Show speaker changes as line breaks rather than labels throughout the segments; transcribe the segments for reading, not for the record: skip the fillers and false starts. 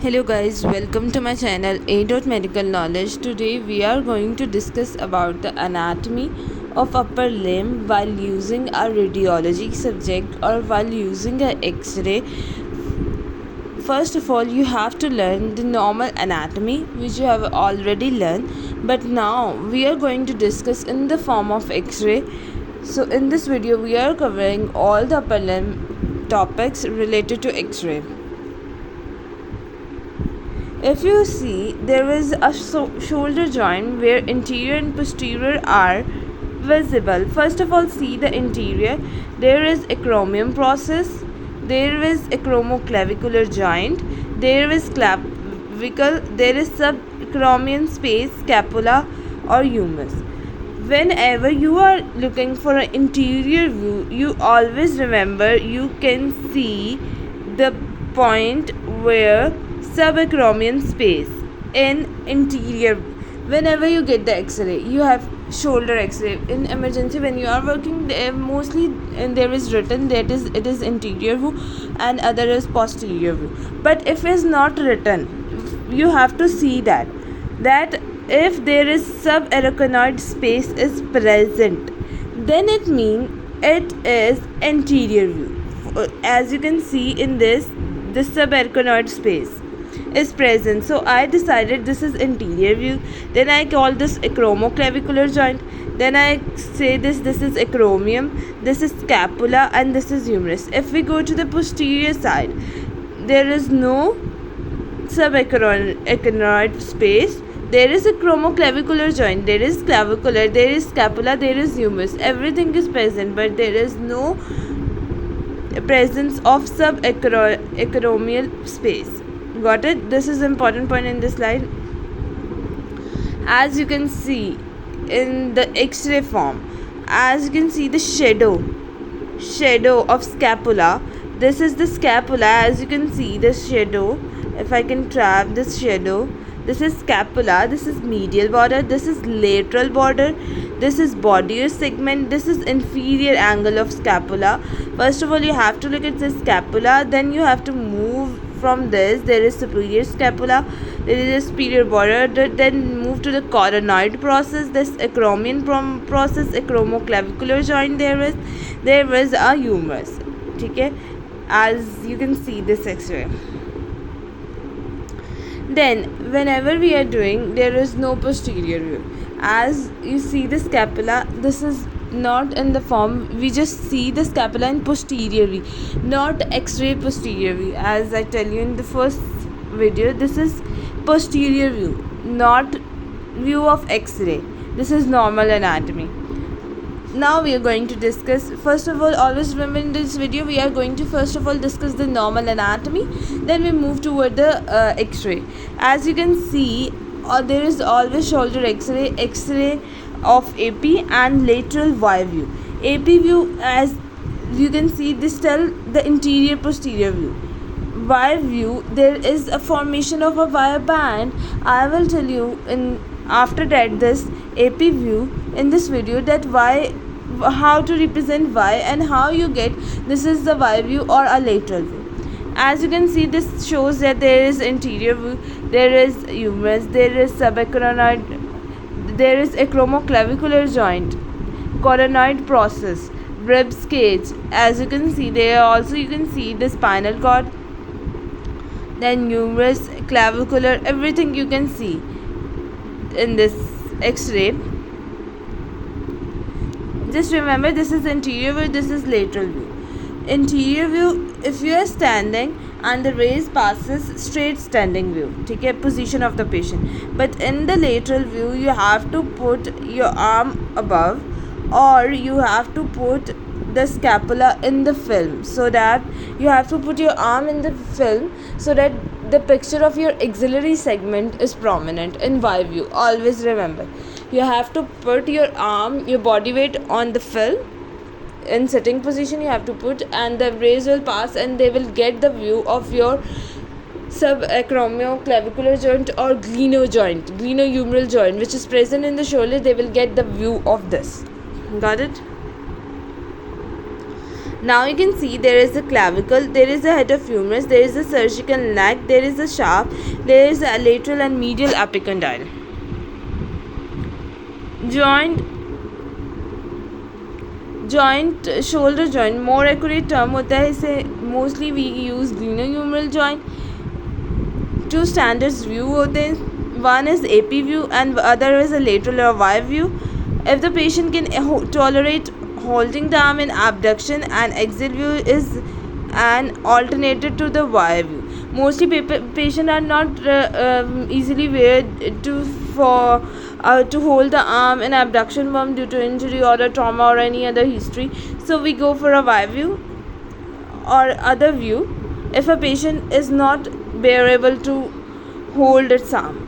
Hello guys, welcome to my channel A.Medical Knowledge. Today we are going to discuss about the anatomy of upper limb while using a radiology subject or while using a X-ray. First of all, you have to learn the normal anatomy which you have already learned, but now we are going to discuss in the form of X-ray. So in this video we are covering all the upper limb topics related to X-ray. If you see, there is a shoulder joint where interior and posterior are visible. First of all, see the interior. There is acromion process. There is acromoclavicular joint. There is clavicle. There is subacromion space, scapula or humerus. Whenever you are looking for an interior view, you always remember you can see the point where subacromion space in interior. Whenever you get the X-ray, you have shoulder X-ray. In emergency, when you are working, mostly there is written that it is interior view and other is posterior view. But if it's not written, you have to see that if there is subarachnoid space is present, then it means it is anterior view. As you can see in this subarachnoid space is present, so I decided this is interior view. Then I call this acromoclavicular joint. Then I say this is acromion, this is scapula and this is humerus. If we go to the posterior side, there is no subarachnoid space. There is a acromoclavicular joint, there is clavicular, there is scapula, there is humerus. Everything is present, but there is no presence of subacromial space. Got it? This is important point in this slide. As you can see in the X-ray form, as you can see the shadow of scapula. This is the scapula. As you can see the shadow, if I can trap this shadow, this is scapula, this is medial border, this is lateral border, this is body segment, this is inferior angle of scapula. First of all, you have to look at the scapula, then you have to move from this. There is superior scapula, there is a superior border, then move to the coronoid process, this acromion process, acromoclavicular joint, there is a humerus. Okay, as you can see this X-ray. Then whenever we are doing, there is no posterior view. As you see the scapula, this is not in the form, we just see the scapula in posterior view, not X-ray posterior view. As I tell you in the first video, this is posterior view, not view of X-ray. This is normal anatomy. Now we are going to discuss, first of all, always remember in this video we are going to first of all discuss the normal anatomy, then we move toward the X-ray. As you can see, there is always shoulder X-ray of AP and lateral Y view. AP view, as you can see, this tell the interior posterior view. Y view, there is a formation of a wire band. I will tell you in after that this AP view in this video, that Y, how to represent Y and how you get this is the Y view or a lateral view. As you can see, this shows that there is interior view, there is humerus, there is subacronoid, there is acromoclavicular joint, coronoid process, ribs cage. As you can see, there also you can see the spinal cord, then humerus, clavicular, everything you can see in this X-ray. Just remember, this is interior view, this is lateral view. Interior view, if you are standing and the rays passes, straight standing view, okay, position of the patient. But in the lateral view, you have to put your arm above, or you have to put the scapula in the film, so that you have to put your arm in the film so that the picture of your axillary segment is prominent in Y view. Always remember, you have to put your arm, your body weight on the film in sitting position. You have to put, and the rays will pass and they will get the view of your subacromioclavicular joint or glenohumeral joint, which is present in the shoulder. They will get the view of this. Got it? Now you can see there is a clavicle, there is a head of humerus, there is a surgical neck, there is a shaft, there is a lateral and medial epicondyle. Joint shoulder joint, more accurate term होता है इसे, mostly we use glenohumeral joint. Two standards view होते हैं, one is AP view and other is a lateral or Y view. If the patient can tolerate holding the arm in abduction, and axial view is an alternative to the Y view. Mostly patients are not easily weird to hold the arm in abduction form due to injury or a trauma or any other history, so we go for a Y view or other view if a patient is not bearable to hold its arm.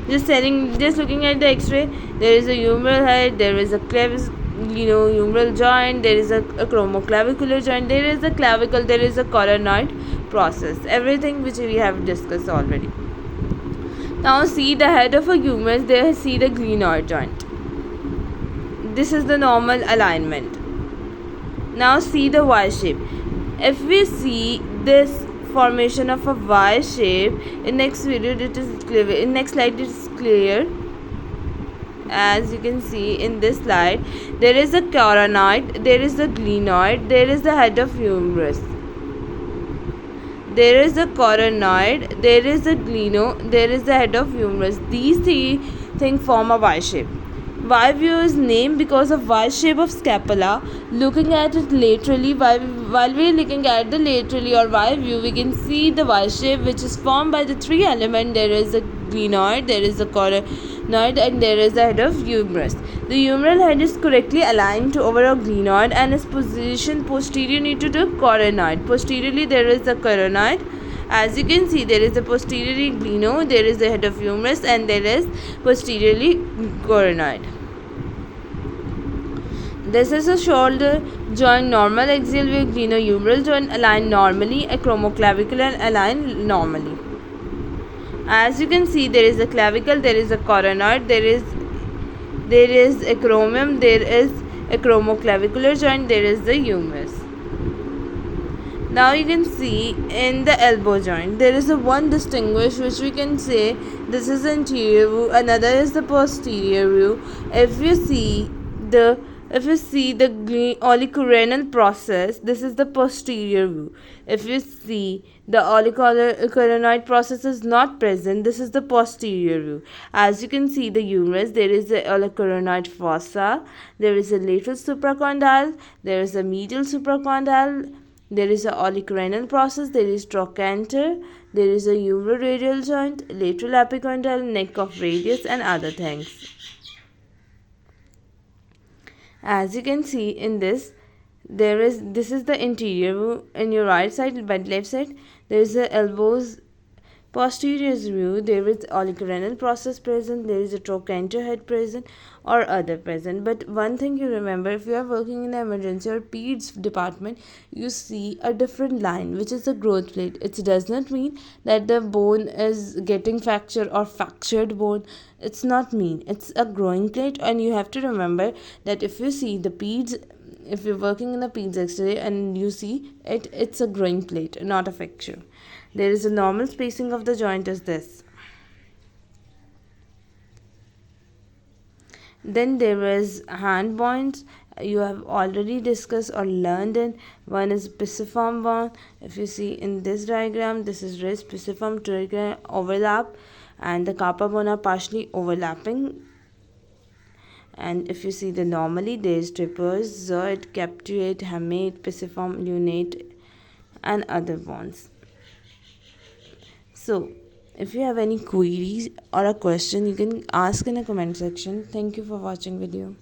Just looking at the x-ray, there is a humeral head, there is a humeral joint, there is a acromoclavicular joint, there is a clavicle, there is a coronoid process, everything which we have discussed already. Now see the head of a humerus, there see the glenoid joint. This is the normal alignment. Now see the Y shape. If we see this formation of a Y shape, in next video it is clear, in next slide it is clear. As you can see in this slide, there is a coronoid, there is a glenoid, there is the head of humerus, there is a coronoid, there is a gleno, there is the head of humerus. These three things form a Y shape. Y view is named because of Y shape of scapula. Looking at it laterally, while we are looking at the laterally or Y view, we can see the Y shape which is formed by the three elements. There is a glenoid, there is a coronoid, and there is the head of humerus. The humeral head is correctly aligned to over a glenoid and is positioned posteriorly to the coronoid. Posteriorly there is the coronoid. As you can see, there is a posteriorly gleno, there is the head of humerus, and there is posteriorly coronoid. This is a shoulder joint, normal axial view, glenohumeral joint aligned normally, acromoclavicular aligned normally. As you can see, there is a clavicle, there is a coronoid, there is acromion, there is acromoclavicular joint, there is the humerus. Now you can see in the elbow joint, there is a one distinguish which we can say this is anterior view, another is the posterior view. If you see the olecranon process, this is the posterior view. If you see the olecranon process is not present, this is the posterior view. As you can see the humerus, there is the olecranon fossa, there is a lateral supracondyle, there is a medial supracondyle, there is a olecranon process, there is trochanter, there is a humeroradial joint, lateral epicondyle, neck of radius, and other things. As you can see in this, this is the interior view. In your right side, but left side, there is the elbows posterior view. There is olecranon process present, there is a trochanter head present or other present. But one thing you remember, if you are working in the emergency or peds department, you see a different line which is the growth plate. It does not mean that the bone is getting fractured or fractured bone. It's not mean, it's a growing plate. And you have to remember that if you see the peds, if you're working in the peds x-ray and you see it, it's a growing plate, not a fracture. There is a normal spacing of the joint is this. Then there is hand bones. You have already discussed or learned in. One is pisiform bone. If you see in this diagram, this is wrist, pisiform, trigger overlap, and the carpa bone are partially overlapping. And if you see the normally, there is trippers, zoid, captuate, hamate, pisiform, lunate, and other bones. So, if you have any queries or a question, you can ask in a comment section. Thank you for watching video.